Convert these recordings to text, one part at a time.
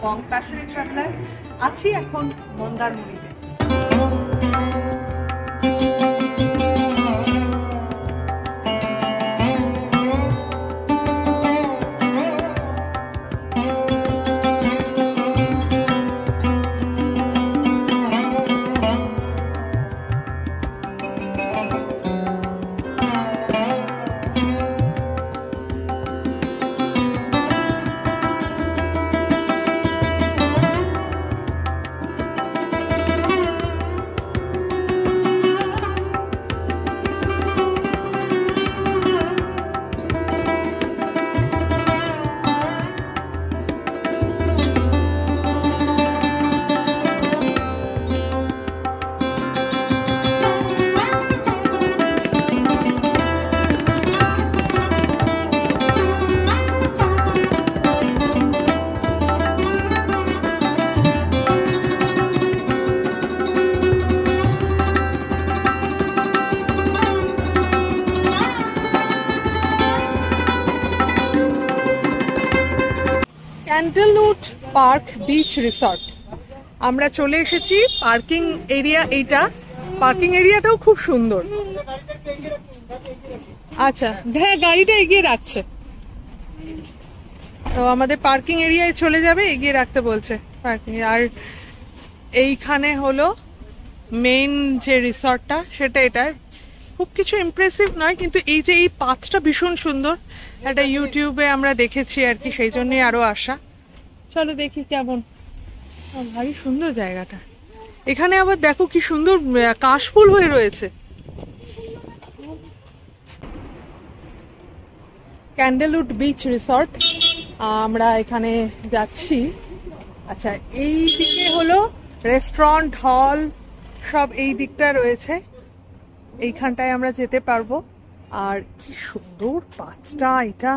এবং passionate traveller. আছি এখন মন্দারমণিতে। ক্যান্ডলউড পার্ক বিচ রিসর্ট আমরা চলে এসেছি। পার্কিং এরিয়া, এইটা পার্কিং এরিয়াটাও খুব সুন্দর। আচ্ছা হ্যাঁ, গাড়িটা এগিয়ে রাখছে, তো আমাদের পার্কিং এরিয়ায় চলে যাবে, এগিয়ে রাখতে বলছে পার্কিং। আর এইখানে হলো মেইন যে রিসর্টটা, সেটা এটা খুব কিছু ইমপ্রেসিভ নয়, কিন্তু এই যে এই পাথটা ভীষণ সুন্দর, একটা ইউটিউবে আমরা দেখেছি আর কি, সেই জন্যই আরো আসা। চলো দেখি কেমন। ভারী সুন্দর জায়গাটা। এখানে আবার দেখো কি সুন্দর কাশফুল হয়ে রয়েছে। ক্যান্ডলউড বিচ রিসর্ট আমরা এখানে যাচ্ছি। আচ্ছা, এই দিকে হলো রেস্টুরেন্ট, হল সব এই দিকটা রয়েছে, এইখানটায় আমরা যেতে পারবো। আর কি সুন্দর পাঁচটা, এটা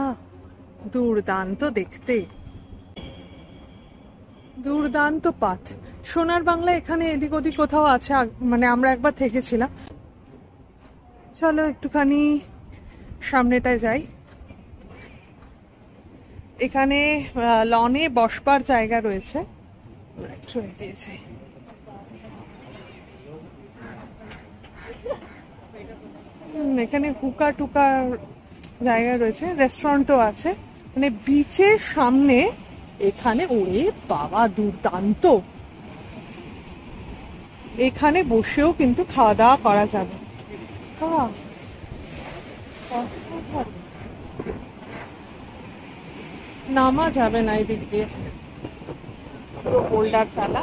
দুর্দান্ত দেখতে, দুর্দান্ত পাঠ। সোনার বাংলা এখানে এদিক ওদিক কোথাও আছে, মানে আমরা একবার থেকেছিলাম। চলো একটুখানি সামনেটায় যাই। এখানে লনে বসবার জায়গা রয়েছে, এখানে হুকা টুকার জায়গা রয়েছে, রেস্টুরেন্টও আছে, মানে বিচের সামনে। এখানে ওরে বাবা দুর্দান্ত, এখানে বসেও কিন্তু খাওয়া দাওয়া করা যাবে। নামা যাবে না এদিক দিয়ে, পুরো বোল্ডার ফেলা।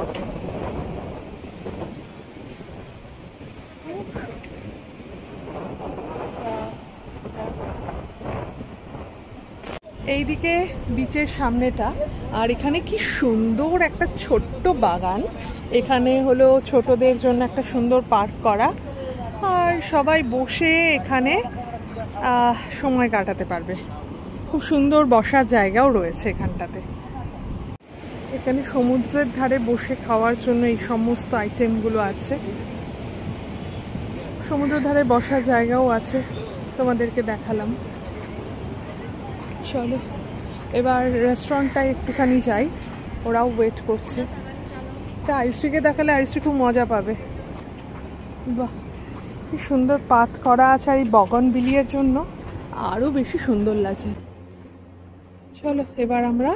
এইদিকে বিচের সামনেটা, আর এখানে কি সুন্দর একটা ছোট্ট বাগান। এখানে হলো ছোটদের জন্য একটা সুন্দর পার্ক করা, আর সবাই বসে এখানে সময় কাটাতে পারবে। খুব সুন্দর বসার জায়গাও রয়েছে এখানটাতে। এখানে সমুদ্রের ধারে বসে খাওয়ার জন্য এই সমস্ত আইটেমগুলো আছে। সমুদ্রের ধারে বসার জায়গাও আছে, তোমাদেরকে দেখালাম। চলো এবার রেস্টুরেন্টটায় একটুখানি যাই, ওরাও ওয়েট করছে। তা আইসিকে দেখালে আইসি খুব মজা পাবে। বাহ, কি সুন্দর পাত করা আছে, আর এই বগনভিলিয়ার জন্য আরও বেশি সুন্দর লাগছে। চলো এবার আমরা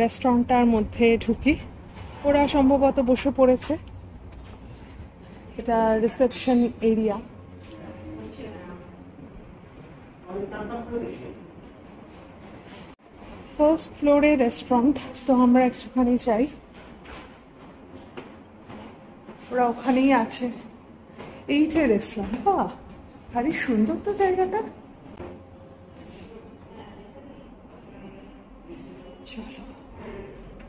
রেস্টুরেন্টটার মধ্যে ঢুকি। ওরা সম্ভবত বসে পড়েছে, এটা রিসেপশন এরিয়া। ফার্স্ট ফ্লোরে রেস্টুরেন্ট, তো আমরা একটুখানি যাই। ওরা ওখানেই আছে, এইটা রেস্টুরেন্ট। বাহ, ভারী সুন্দর তো জায়গাটা। চলো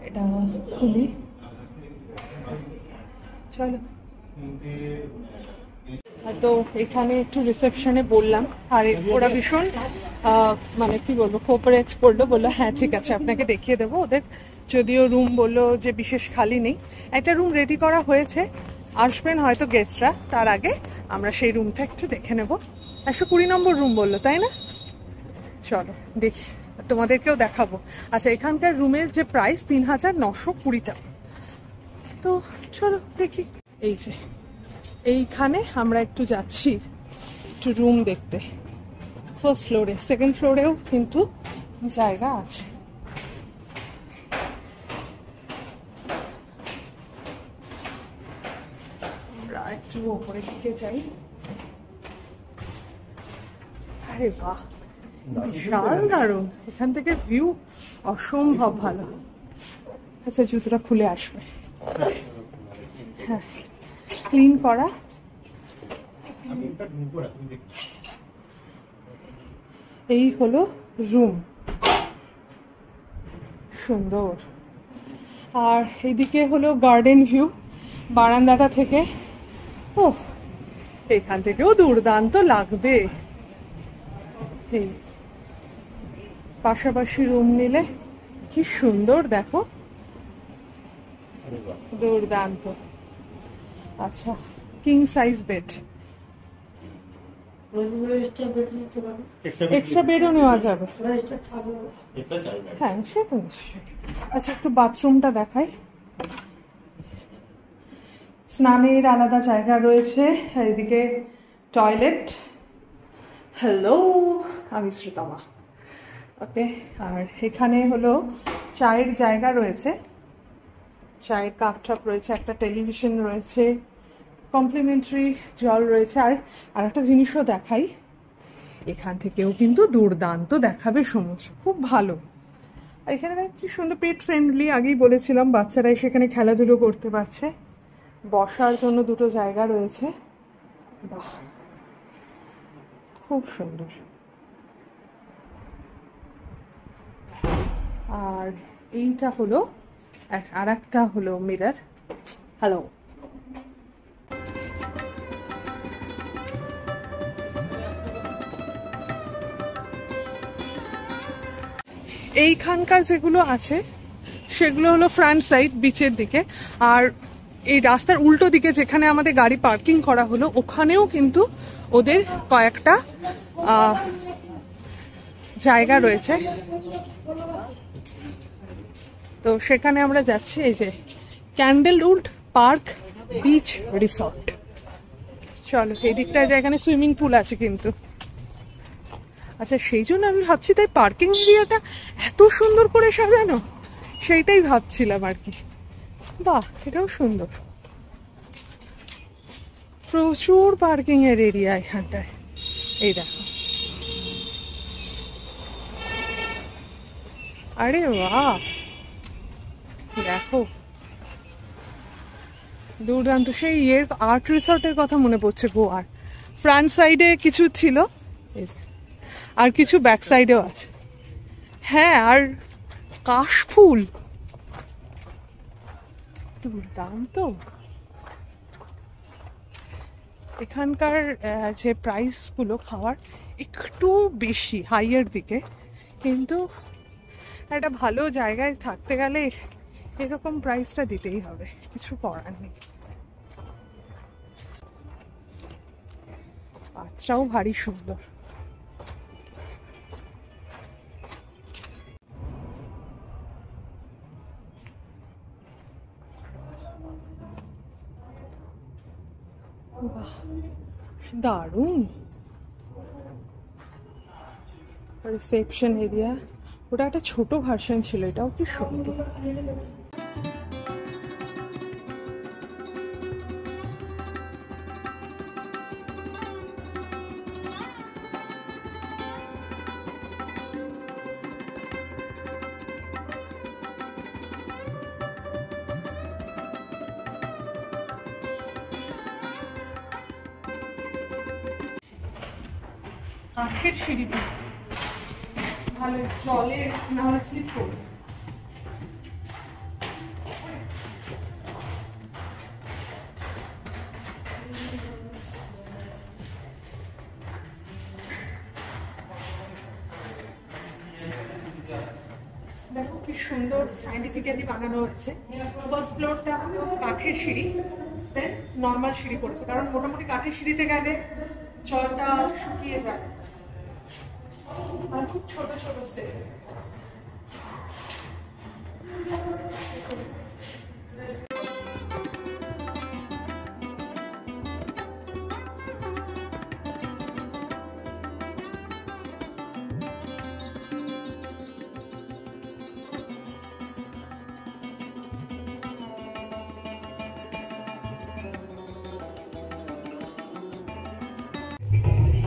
এটা খুলি, চলো। তো এখানে একটু রিসেপশনে বললাম, আর ওরা ভীষণ মানে কি বলবো কোঅপারেট করলো, বললো হ্যাঁ ঠিক আছে আপনাকে দেখিয়ে দেবো। ওদের যদিও রুম বললো যে বিশেষ খালি নেই, একটা রুম রেডি করা হয়েছে, আসবেন হয়তো গেস্টরা, তার আগে আমরা সেই রুমটা একটু দেখে নেব। 120 নম্বর রুম বললো, তাই না? চলো দেখি। তোমাদেরকেও দেখাবো। আচ্ছা, এখানকার রুমের যে প্রাইস ৩,৯২০ টাকা। তো চলো দেখি। এই যে এইখানে আমরা একটু যাচ্ছি একটু রুম দেখতে, ফার্স্ট ফ্লোরে। সেকেন্ড ফ্লোরেও কিন্তু জায়গা আছে। আমরা একটু ওপরের দিকে যাই। আরে বাহ, বিশাল দারুণ, এখান থেকে ভিউ অসম্ভব ভালো। আচ্ছা, জুতোটা খুলে আসবে। হ্যাঁ, ক্লিন করা। এই হলো রুম, সুন্দর। আর এইদিকে হলো গার্ডেন ভিউ বারান্দাটা থেকে। ও, এখান থেকেও দুর্দান্ত লাগবে। এই পাশাপাশি রুম নিলে কি সুন্দর, দেখো, দুর্দান্ত। আচ্ছা, কিং সাইজ বেড, এক্সট্রা বেডও নেওয়া যাবে। হ্যাঁ, সে তো নিশ্চয়ই। আচ্ছা, একটু বাথরুমটা দেখাই। স্নানের আলাদা জায়গা রয়েছে, আর এদিকে টয়লেট। হ্যালো, আমি শ্রীতমা। ওকে, আর এখানে হলো চায়ের জায়গা রয়েছে, চায়ের কাপ টাপ রয়েছে, একটা টেলিভিশন রয়েছে, কমপ্লিমেন্টারি জল রয়েছে। আর একটা জিনিসও দেখাই, এখান থেকেও কিন্তু দুর্দান্ত দেখাবে সমুদ্র, খুব ভালো। আর এখানে কি সুন্দর, পেট ফ্রেন্ডলি। আগেই বলেছিলাম, বাচ্চারা সেখানে খেলাধুলো করতে পারছে, বসার জন্য দুটো জায়গা রয়েছে। বাহ, খুব সুন্দর। আর এইটা হলো, আর একটা হলো মিরর। হ্যালো, এইখানকার যেগুলো আছে সেগুলো হলো ফ্রন্ট সাইড বিচের দিকে। আর এই রাস্তার উল্টো দিকে যেখানে আমাদের গাড়ি পার্কিং করা হলো, ওখানেও কিন্তু ওদের কয়েকটা জায়গা রয়েছে। তো সেখানে আমরা যাচ্ছি। এই যে ক্যান্ডেলউড পার্ক বিচ রিসর্ট। চলো, এই দিকটায় এখানে সুইমিং পুল আছে কিন্তু। আচ্ছা, সেই জন্য আমি ভাবছি, তাই পার্কিং এরিয়াটা এত সুন্দর করে সাজানো, সেইটাই ভাবছিলাম আর কি। বাহ, এটাও সুন্দর, প্রচুর পার্কিং এর এরিয়া এখানটায়। এই দেখো, আরে বাহ, দেখো, দুর্দান্ত। সেই আর্ট রিসর্টের কথা মনে পড়ছে গোয়ার। ফ্রন্ট সাইডে কিছু ছিল, আর কিছু ব্যাক সাইডেও আছে। হ্যাঁ, আর কাশফুল, দুর্দান্ত। এখানকার যে প্রাইসগুলো খাওয়ার একটু বেশি, হাইয়ের দিকে, কিন্তু একটা ভালো জায়গায় থাকতে গেলে এরকম প্রাইসটা দিতেই হবে, কিছু করার নেই। পাত্রটাও ভারী সুন্দর। বাহ, দারুণ। রিসেপশন এরিয়া, ওটা একটা ছোট ভার্সন ছিল, এটাও কি সুন্দর। কাঠের সিঁড়িটা ভালো, জলে না হলে স্লিপ করবে। দেখো কি সুন্দর সাইন্টিফিক্যালি বানানো হচ্ছে। ফার্স্ট ফ্লোরটা কাঠের সিঁড়ি, দেন নর্মাল সিঁড়ি করেছে, কারণ মোটামুটি কাঠের সিঁড়িতে গেলে জলটা শুকিয়ে যায়। আর খুব ছোট ছোট স্টেপ।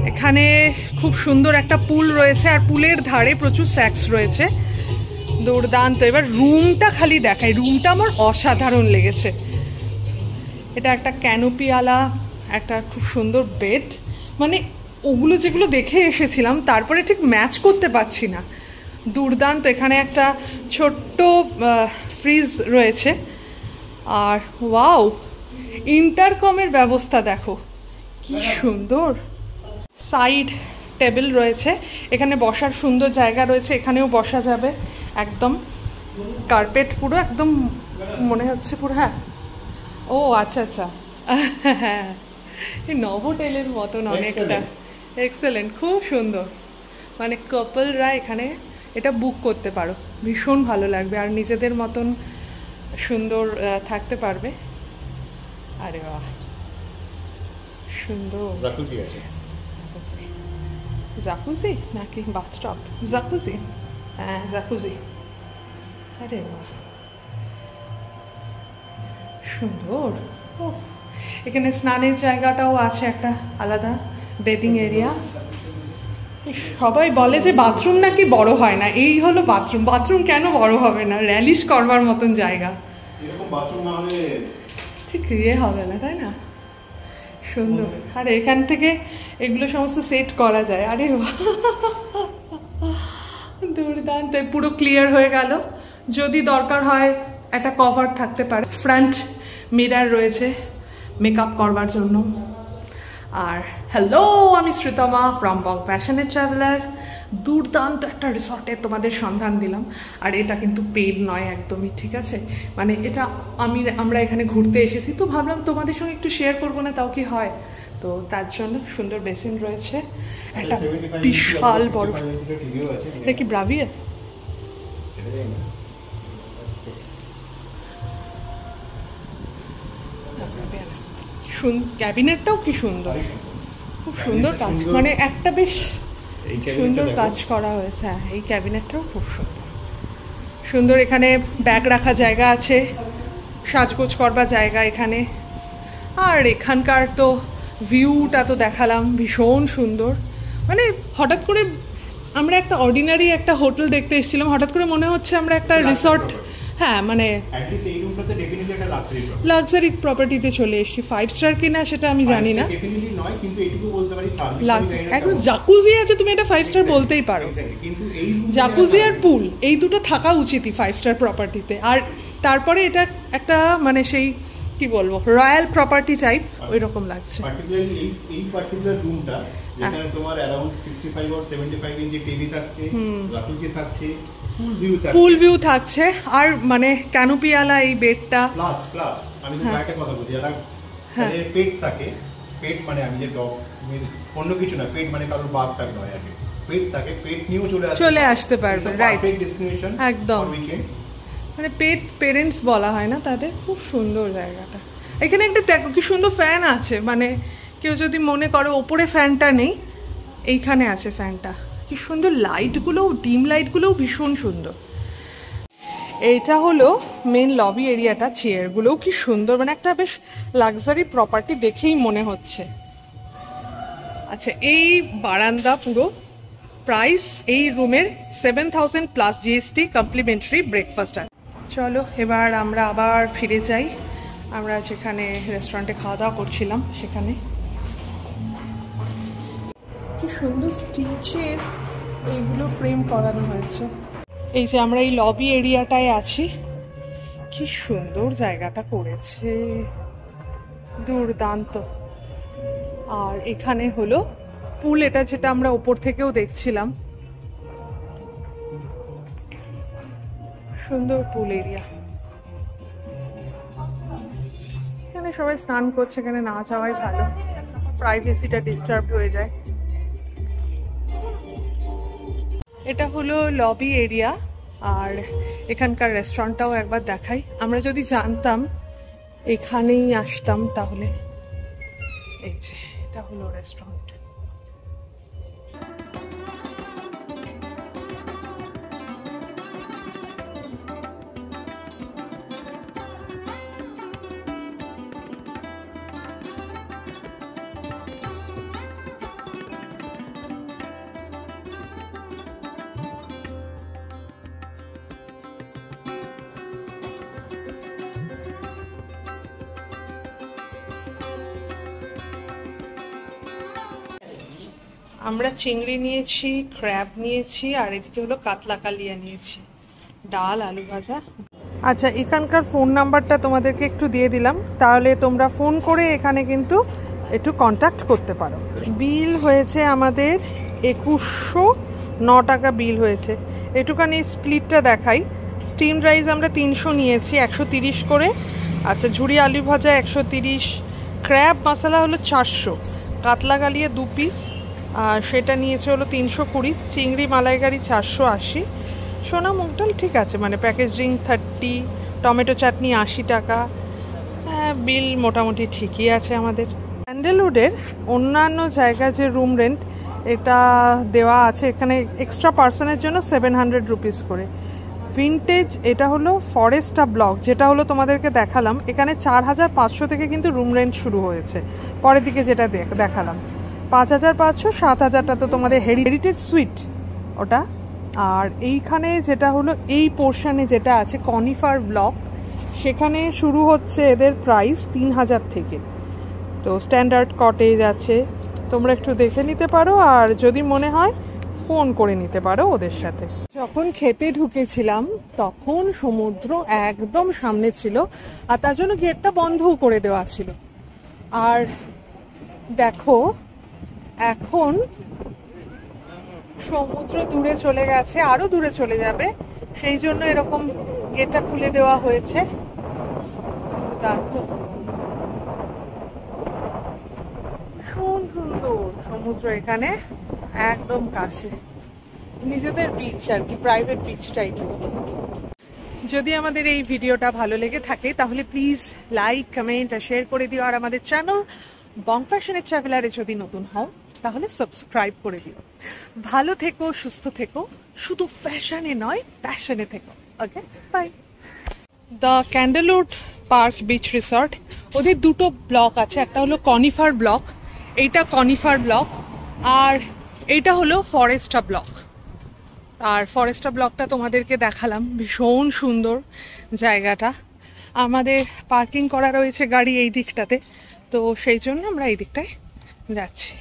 এখানে খুব সুন্দর একটা পুল রয়েছে, আর পুলের ধারে প্রচুর স্যাক্স রয়েছে, দুর্দান্ত। এবার রুমটা খালি দেখাই, রুমটা আমার অসাধারণ লেগেছে। এটা একটা ক্যানোপিওয়ালা একটা খুব সুন্দর বেড, মানে ওগুলো যেগুলো দেখে এসেছিলাম তারপরে ঠিক ম্যাচ করতে পারছি না, দুর্দান্ত। এখানে একটা ছোট্ট ফ্রিজ রয়েছে, আর ওয়াও, ইন্টারকমের ব্যবস্থা দেখো কি সুন্দর। সাইড টেবিল রয়েছে, এখানে বসার সুন্দর জায়গা রয়েছে, এখানেও বসা যাবে। একদম কার্পেট পুরো একদম মনে হচ্ছে পুরো। হ্যাঁ, ও আচ্ছা আচ্ছা, হ্যাঁ এই নভোটেলের মতন অনেকটা। এক্সেলেন্ট, খুব সুন্দর। মানে কাপলরা এখানে এটা বুক করতে পারো, ভীষণ ভালো লাগবে, আর নিজেদের মতন সুন্দর থাকতে পারবে। আরে বাহ, সুন্দর। জাকুজি নাকি বাথটব? জাকুজি, হ্যাঁ জাকুজি। আরে বাহ, সুন্দর। ও, এখানে স্নানের জায়গাটাও আছে, একটা আলাদা বেডিং এরিয়া। সবাই বলে যে বাথরুম নাকি বড় হয় না, এই হলো বাথরুম। বাথরুম কেন বড় হবে না? র্যালিশ করবার মতন জায়গা, ঠিক ইয়ে হবে না, তাই না? সুন্দর। আর এখান থেকে এগুলো সমস্ত সেট করা যায়। আরে দুর্দান্ত, পুরো ক্লিয়ার হয়ে গেল। যদি দরকার হয় একটা কভার থাকতে পারে। ফ্রন্ট মিরর রয়েছে মেকআপ করবার জন্য। আর হ্যালো, আমি Sreetama from Bong passionate traveller. দুর্দান্ত একটা রিসর্টে তোমাদের সন্ধান দিলাম, আর এটা কিন্তু পেড নয় একদমই, ঠিক আছে? মানে এটা আমরা এখানে ঘুরতে এসেছি, তো ভাবলাম তোমাদের সঙ্গে একটু শেয়ার করবো না, তাও কি হয়? তো তার জন্য সুন্দর বেসিন রয়েছে, একটা বিশাল বড়। এটা কি ব্রাভিয়া? ক্যাবিনেটটাও কি সুন্দর, খুব সুন্দর কাজ, মানে একটা বেশ সুন্দর কাজ করা হয়েছে। হ্যাঁ, এই ক্যাবিনেটটাও খুব সুন্দর সুন্দর। এখানে ব্যাগ রাখা জায়গা আছে, সাজগোজ করবার জায়গা এখানে। আর এখানকার তো ভিউটা তো দেখালাম, ভীষণ সুন্দর। মানে হঠাৎ করে আমরা একটা অর্ডিনারি একটা হোটেল দেখতে এসেছিলাম, হঠাৎ করে মনে হচ্ছে আমরা একটা রিসর্ট, হ্যাঁ মানে লাক্সারি প্রপার্টিতে চলে এসেছি। 5 স্টার কিনা সেটা আমি জানি না, এখন জাকুজি আছে, তুমি এটা 5 স্টার বলতেই পারো। জাকুজি আর পুল এই দুটো থাকা উচিতই 5 স্টার প্রপার্টিতে। আর তারপরে এটা একটা মানে সেই কি বলবো, রয়্যাল প্রপার্টি টাইপ ওই রকম লাগছে। পার্টিকুলারলি এই পার্টিকুলার রুমটা যেখানে তোমার अराउंड 65 or 75 ইঞ্চি টিভি থাকছে, জাকুজি থাকছে, পুল ভিউ থাকছে, আর মানে ক্যানোপিওয়ালা এই বেডটা প্লাস আমি তো একটা কথা বলছি, যারা পেট থাকে, পেট মানে আমি যে ডগ অন্য কিছু না, পেট মানে কারোর বাঘটা নয়, আর পেট থাকে, পেট নিয়েও চলে আসতে পারবে। রাইট, ডেস্টিনেশন একদম, মানে পেরেন্টস বলা হয় না তাদের। খুব সুন্দর জায়গাটা। এখানে একটা দেখো কি সুন্দর ফ্যান আছে, মানে কেউ যদি মনে করো ওপরে ফ্যানটা নেই, এইখানে আছে ফ্যানটা। কি সুন্দর, লাইটগুলোও ডিম লাইটগুলোও ভীষণ সুন্দর। এইটা হলো মেন লবি এরিয়াটা, চেয়ারগুলোও কি সুন্দর, মানে একটা বেশ লাক্সারি প্রপার্টি দেখেই মনে হচ্ছে। আচ্ছা, এই বারান্দা পুরো প্রাইস এই রুমের 7000 প্লাস জিএসটি, কমপ্লিমেন্টারি ব্রেকফাস্ট আছে। চলো এবার আমরা আবার ফিরে যাই, আমরা যেখানে রেস্টুরেন্টে খাওয়া দাওয়া করছিলাম সেখানে। কি সুন্দর স্টিচের এইগুলো ফ্রেম করানো হয়েছে। এই যে আমরা এই লবি এরিয়াটায় আছি, কি সুন্দর জায়গাটা করেছে, দুর্দান্ত। আর এখানে হলো পুল, এটা যেটা আমরা ওপর থেকেও দেখছিলাম, সুন্দর পুল এরিয়া। এখানে সবাই স্নান করছে, এখানে না যাওয়াই ভালো, প্রাইভেসিটা ডিস্টার্ব হয়ে যায়। এটা হলো লবি এরিয়া, আর এখানকার রেস্টুরেন্টটাও একবার দেখাই। আমরা যদি জানতাম এখানেই আসতাম তাহলে। এই যে এটা হলো রেস্টুরেন্ট। আমরা চিংড়ি নিয়েছি, ক্র্যাব নিয়েছি, আর এদিকে হলো কাতলা কালিয়া নিয়েছি, ডাল, আলু ভাজা। আচ্ছা, এখানকার ফোন নাম্বারটা তোমাদেরকে একটু দিয়ে দিলাম, তাহলে তোমরা ফোন করে এখানে কিন্তু একটু কন্ট্যাক্ট করতে পারো। বিল হয়েছে আমাদের 2109 টাকা বিল হয়েছে। একটুখানি স্প্লিটটা দেখাই। স্টিম রাইস আমরা 300 নিয়েছি, 130 করে। আচ্ছা, ঝুড়ি আলু ভাজা 130, ক্র্যাব মশলা হলো 400, কাতলা কালিয়া 2 পিস সেটা নিয়েছে হলো 320, চিংড়ি মালাইকারি 480, সোনা মুগ ডাল ঠিক আছে, মানে প্যাকেজ ড্রিঙ্ক 30, টমেটো চাটনি 80 টাকা। হ্যাঁ, বিল মোটামুটি ঠিকই আছে আমাদের। স্যান্ডেলউডের অন্যান্য জায়গায় যে রুম রেন্ট এটা দেওয়া আছে, এখানে এক্সট্রা পার্সনের জন্য 700 রুপিস করে। ভিনটেজ এটা হলো ফরেস্টা ব্লক, যেটা হলো তোমাদেরকে দেখালাম, এখানে 4500 থেকে কিন্তু রুম রেন্ট শুরু হয়েছে। পরের দিকে যেটা দেখালাম 5500, 7000টা তো তোমাদের হেরিটেজ সুইট ওটা। আর এইখানে যেটা হলো এই পোর্শনে যেটা আছে কনিফার ব্লক, সেখানে শুরু হচ্ছে এদের প্রাইস 3000 থেকে। তো স্ট্যান্ডার্ড কটেজ আছে, তোমরা একটু দেখে নিতে পারো, আর যদি মনে হয় ফোন করে নিতে পারো ওদের সাথে। যখন খেতে ঢুকেছিলাম তখন সমুদ্র একদম সামনে ছিল, আর তার জন্য গেটটা বন্ধও করে দেওয়া ছিল। আর দেখো এখন সমুদ্র দূরে চলে গেছে, আরো দূরে চলে যাবে, সেই জন্য এরকম গেটটা খুলে দেওয়া হয়েছে। ভীষণ সুন্দর সমুদ্র, এখানে একদম কাছে, নিজেদের বিচ আর কি, প্রাইভেট বিচ টাইপ। যদি আমাদের এই ভিডিওটা ভালো লেগে থাকে তাহলে প্লিজ লাইক, কমেন্ট আর শেয়ার করে দিও। আর আমাদের চ্যানেল বং ফ্যাশনের ট্রাভেলারে যদি নতুন হও তাহলে সাবস্ক্রাইব করে দিও। ভালো থেকো, সুস্থ থেকো, শুধু ফ্যাশনে নয় প্যাশনে থেকো। Okay, bye. The Candlewood park beach resort, ওদের দুটো ব্লক আছে, একটা হলো কনিফার ব্লক, এইটা কনিফার ব্লক, আর এইটা হলো ফরেস্টা ব্লক। আর ফরেস্টা ব্লকটা তোমাদেরকে দেখালাম, ভীষণ সুন্দর জায়গাটা। আমাদের পার্কিং করা রয়েছে গাড়ি এই দিকটাতে, তো সেই জন্য আমরা এই দিকটায় যাচ্ছি।